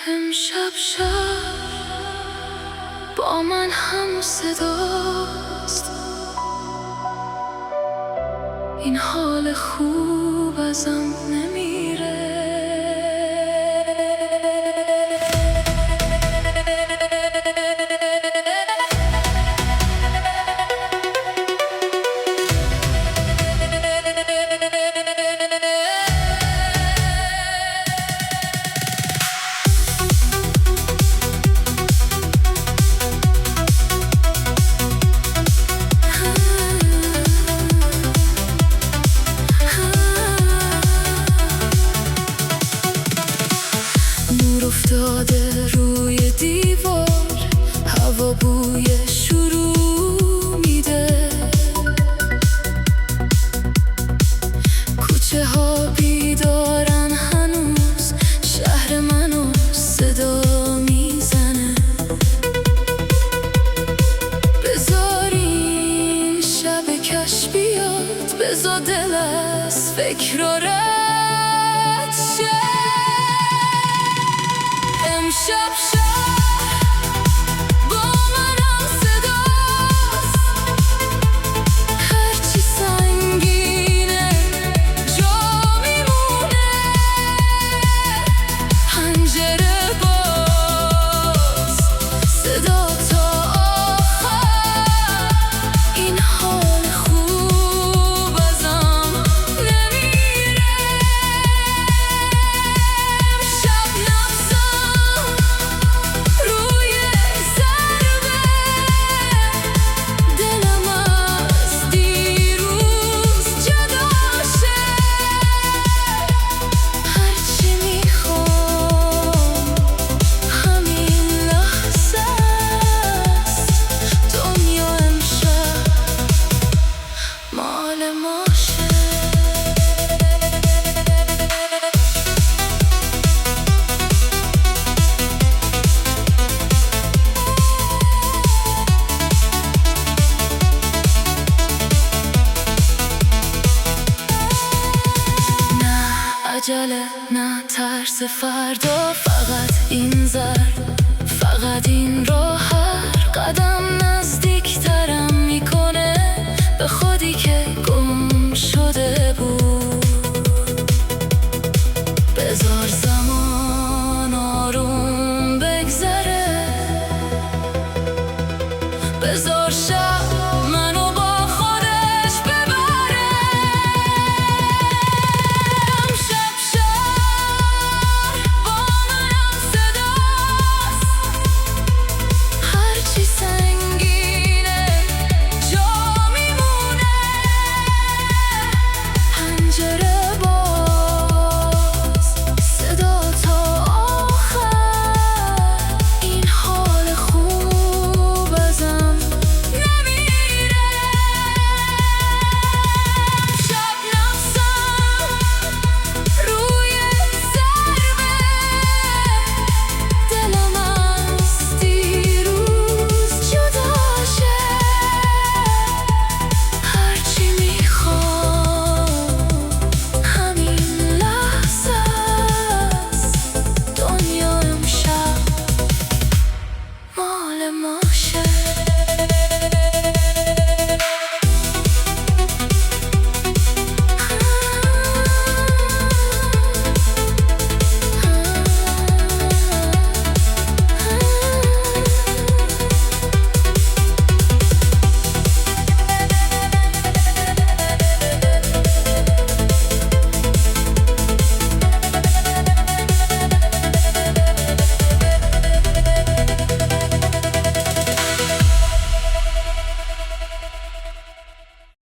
امشب شهر با من هم صداست، این حال خوب ازم نمیره. افتاده روی دیوار، هوا بوی شروع میده، کوچه ها بیدارن هنوز، شهر منو صدا میزنه. بذارین شب کش بیاد، بذار دل از فکر رد شه. امشب شهر با منم صداست، هرچی سنگینه جا میمونه، پنجره باز، صدا تا آخر، این حال خوب ازم نمیره. امشب نفسم روی ضربه، دلم از دیروز جداشه، هرچی میخوام همین لحظه است، دنیا امشب مال ماشه. نه عجله، نه ترس فردا، فقط این فقط این راه، هر قدم نزدیکترم میکنه به خودی که گم شده.